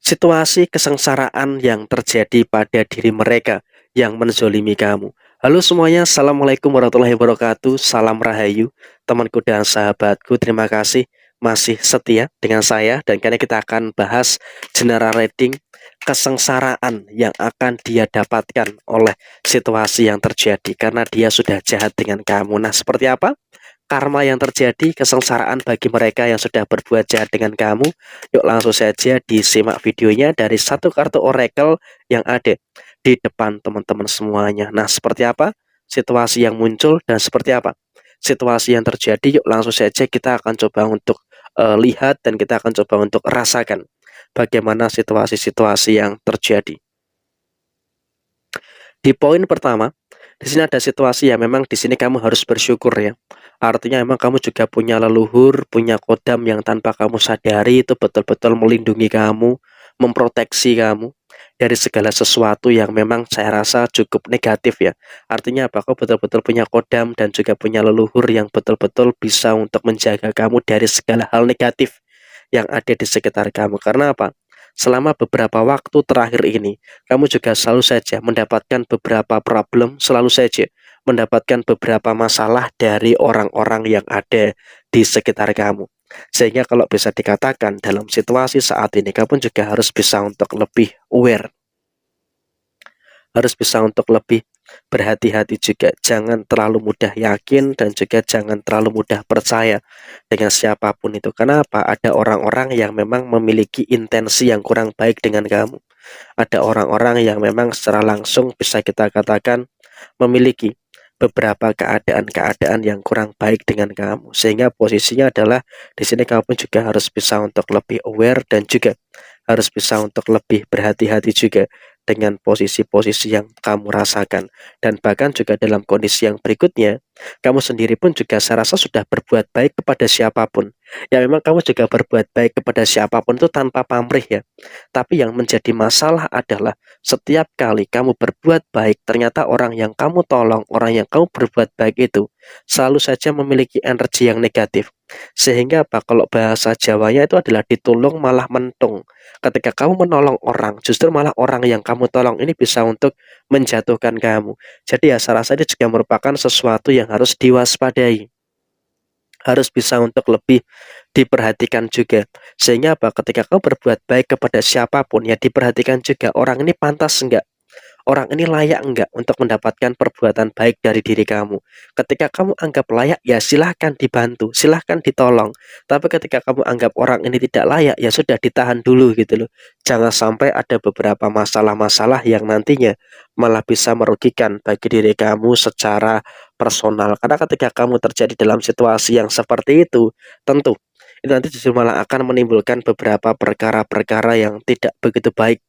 Situasi kesengsaraan yang terjadi pada diri mereka yang menzolimi kamu. Halo semuanya, Assalamualaikum warahmatullahi wabarakatuh. Salam Rahayu, temanku dan sahabatku. Terima kasih masih setia dengan saya. Dan kali ini kita akan bahas general reading kesengsaraan yang akan dia dapatkan oleh situasi yang terjadi karena dia sudah jahat dengan kamu. Nah, seperti apa karma yang terjadi, kesengsaraan bagi mereka yang sudah berbuat jahat dengan kamu? Yuk langsung saja disimak videonya dari satu kartu oracle yang ada di depan teman-teman semuanya. Nah, seperti apa situasi yang muncul dan seperti apa situasi yang terjadi? Yuk langsung saja kita akan coba untuk lihat dan kita akan coba untuk rasakan bagaimana situasi-situasi yang terjadi. Di poin pertama, di sini ada situasi yang memang di sini kamu harus bersyukur ya. Artinya memang kamu juga punya leluhur, punya kodam yang tanpa kamu sadari itu betul-betul melindungi kamu, memproteksi kamu dari segala sesuatu yang memang saya rasa cukup negatif ya. Artinya apa? Kau betul-betul punya kodam dan juga punya leluhur yang betul-betul bisa untuk menjaga kamu dari segala hal negatif yang ada di sekitar kamu. Karena apa? Selama beberapa waktu terakhir ini, kamu juga selalu saja mendapatkan beberapa problem, selalu saja mendapatkan beberapa masalah dari orang-orang yang ada di sekitar kamu. Sehingga kalau bisa dikatakan dalam situasi saat ini, kamu juga harus bisa untuk lebih aware, harus bisa untuk lebih berhati-hati juga. Jangan terlalu mudah yakin dan juga jangan terlalu mudah percaya dengan siapapun itu. Kenapa? Ada orang-orang yang memang memiliki intensi yang kurang baik dengan kamu. Ada orang-orang yang memang secara langsung bisa kita katakan memiliki beberapa keadaan-keadaan yang kurang baik dengan kamu. Sehingga posisinya adalah di sini kamu juga harus bisa untuk lebih aware dan juga harus bisa untuk lebih berhati-hati juga dengan posisi-posisi yang kamu rasakan. Dan bahkan juga dalam kondisi yang berikutnya, kamu sendiri pun juga saya rasa sudah berbuat baik kepada siapapun. Ya memang kamu juga berbuat baik kepada siapapun itu tanpa pamrih ya. Tapi yang menjadi masalah adalah setiap kali kamu berbuat baik, ternyata orang yang kamu tolong, orang yang kamu berbuat baik itu selalu saja memiliki energi yang negatif. Sehingga apa? Kalau bahasa Jawanya itu adalah ditulung malah mentung. Ketika kamu menolong orang, justru malah orang yang kamu tolong ini bisa untuk menjatuhkan kamu. Jadi ya saya rasa ini juga merupakan sesuatu yang harus diwaspadai, harus bisa untuk lebih diperhatikan juga. Sehingga apa? Ketika kamu berbuat baik kepada siapapun, ya diperhatikan juga orang ini pantas enggak, orang ini layak enggak untuk mendapatkan perbuatan baik dari diri kamu. Ketika kamu anggap layak, ya silahkan dibantu, silahkan ditolong. Tapi ketika kamu anggap orang ini tidak layak, ya sudah ditahan dulu gitu loh. Jangan sampai ada beberapa masalah-masalah yang nantinya malah bisa merugikan bagi diri kamu secara personal. Karena ketika kamu terjadi dalam situasi yang seperti itu, tentu itu nanti justru malah akan menimbulkan beberapa perkara-perkara yang tidak begitu baik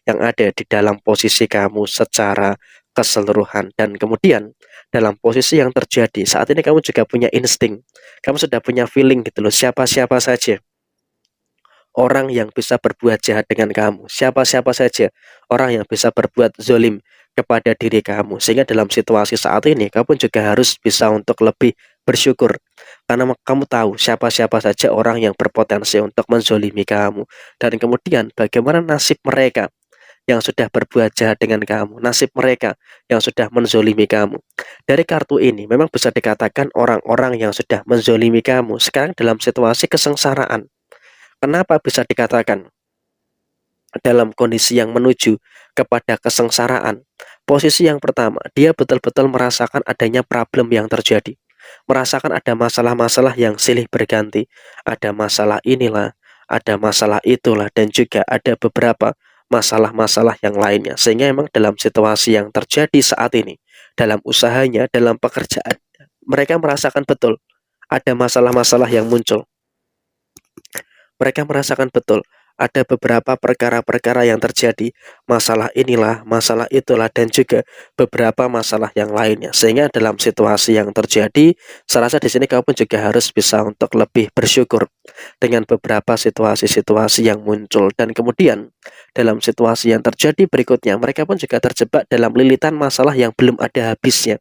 yang ada di dalam posisi kamu secara keseluruhan. Dan kemudian dalam posisi yang terjadi saat ini kamu juga punya insting, kamu sudah punya feeling gitu loh, siapa-siapa saja orang yang bisa berbuat jahat dengan kamu, siapa-siapa saja orang yang bisa berbuat zolim kepada diri kamu. Sehingga dalam situasi saat ini kamu juga harus bisa untuk lebih bersyukur karena kamu tahu siapa-siapa saja orang yang berpotensi untuk menzolimi kamu. Dan kemudian bagaimana nasib mereka yang sudah berbuat jahat dengan kamu, nasib mereka yang sudah menzolimi kamu. Dari kartu ini memang bisa dikatakan orang-orang yang sudah menzolimi kamu sekarang dalam situasi kesengsaraan. Kenapa bisa dikatakan dalam kondisi yang menuju kepada kesengsaraan? Posisi yang pertama, dia betul-betul merasakan adanya problem yang terjadi, merasakan ada masalah-masalah yang silih berganti, ada masalah inilah, ada masalah itulah, dan juga ada beberapa masalah-masalah yang lainnya. Sehingga memang dalam situasi yang terjadi saat ini, dalam usahanya, dalam pekerjaan, mereka merasakan betul ada masalah-masalah yang muncul. Mereka merasakan betul ada beberapa perkara-perkara yang terjadi, masalah inilah, masalah itulah, dan juga beberapa masalah yang lainnya. Sehingga dalam situasi yang terjadi, saya rasa di sini kamu pun juga harus bisa untuk lebih bersyukur dengan beberapa situasi-situasi yang muncul. Dan kemudian dalam situasi yang terjadi berikutnya, mereka pun juga terjebak dalam lilitan masalah yang belum ada habisnya.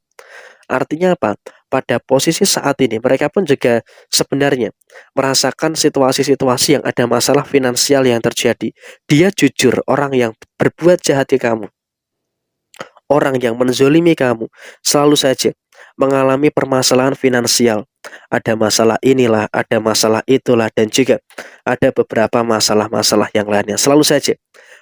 Artinya apa? Pada posisi saat ini mereka pun juga sebenarnya merasakan situasi-situasi yang ada masalah finansial yang terjadi. Dia jujur, orang yang berbuat jahat ke kamu, orang yang menzolimi kamu, selalu saja mengalami permasalahan finansial. Ada masalah inilah, ada masalah itulah, dan juga ada beberapa masalah-masalah yang lainnya. Selalu saja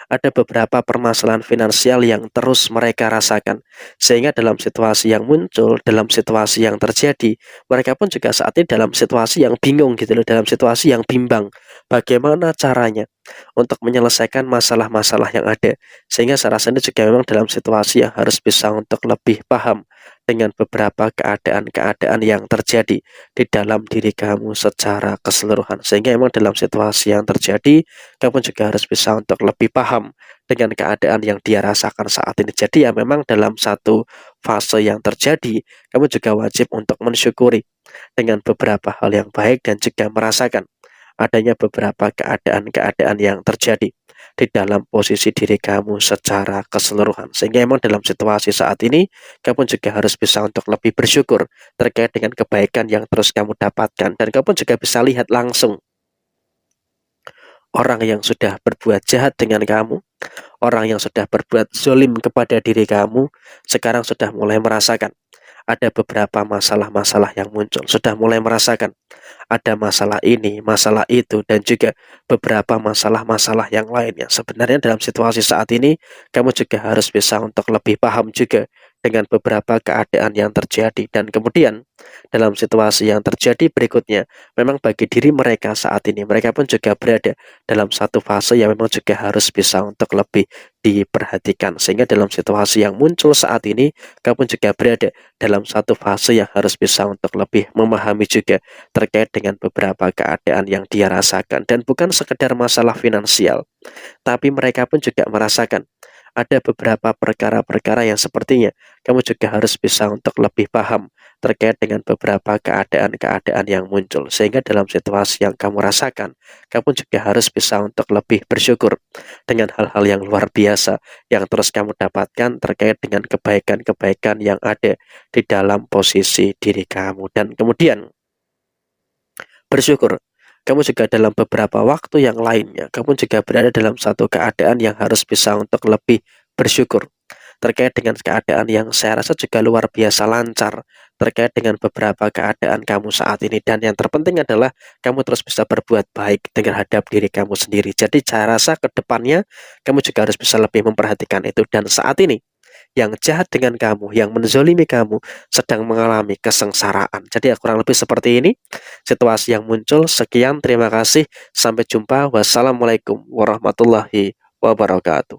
ada beberapa permasalahan finansial yang terus mereka rasakan. Sehingga dalam situasi yang muncul, dalam situasi yang terjadi, mereka pun juga saat ini dalam situasi yang bingung gitu loh, dalam situasi yang bimbang. Bagaimana caranya untuk menyelesaikan masalah-masalah yang ada. Sehingga saya rasa ini juga memang dalam situasi yang harus bisa untuk lebih paham dengan beberapa keadaan-keadaan yang terjadi di dalam diri kamu secara keseluruhan. Sehingga memang dalam situasi yang terjadi, kamu juga harus bisa untuk lebih paham dengan keadaan yang dia rasakan saat ini. Jadi ya memang dalam satu fase yang terjadi, kamu juga wajib untuk mensyukuri dengan beberapa hal yang baik dan juga merasakan adanya beberapa keadaan-keadaan yang terjadi di dalam posisi diri kamu secara keseluruhan. Sehingga memang dalam situasi saat ini, kamu juga harus bisa untuk lebih bersyukur terkait dengan kebaikan yang terus kamu dapatkan. Dan kamu juga bisa lihat langsung orang yang sudah berbuat jahat dengan kamu, orang yang sudah berbuat zolim kepada diri kamu, sekarang sudah mulai merasakan ada beberapa masalah-masalah yang muncul, sudah mulai merasakan ada masalah ini, masalah itu, dan juga beberapa masalah-masalah yang lainnya. Sebenarnya dalam situasi saat ini, kamu juga harus bisa untuk lebih paham juga dengan beberapa keadaan yang terjadi. Dan kemudian, dalam situasi yang terjadi berikutnya, memang bagi diri mereka saat ini, mereka pun juga berada dalam satu fase yang memang juga harus bisa untuk lebih diperhatikan. Sehingga dalam situasi yang muncul saat ini, kamu juga berada dalam satu fase yang harus bisa untuk lebih memahami juga terkait dengan beberapa keadaan yang dia rasakan. Dan bukan sekedar masalah finansial, tapi mereka pun juga merasakan ada beberapa perkara-perkara yang sepertinya kamu juga harus bisa untuk lebih paham terkait dengan beberapa keadaan-keadaan yang muncul. Sehingga dalam situasi yang kamu rasakan, kamu juga harus bisa untuk lebih bersyukur dengan hal-hal yang luar biasa yang terus kamu dapatkan terkait dengan kebaikan-kebaikan yang ada di dalam posisi diri kamu. Dan kemudian bersyukur, kamu juga dalam beberapa waktu yang lainnya, kamu juga berada dalam satu keadaan yang harus bisa untuk lebih bersyukur terkait dengan keadaan yang saya rasa juga luar biasa lancar terkait dengan beberapa keadaan kamu saat ini. Dan yang terpenting adalah kamu terus bisa berbuat baik terhadap diri kamu sendiri. Jadi saya rasa ke depannya kamu juga harus bisa lebih memperhatikan itu. Dan saat ini yang jahat dengan kamu, yang menzolimi kamu, sedang mengalami kesengsaraan. Jadi ya kurang lebih seperti ini situasi yang muncul. Sekian, terima kasih. Sampai jumpa. Wassalamualaikum warahmatullahi wabarakatuh.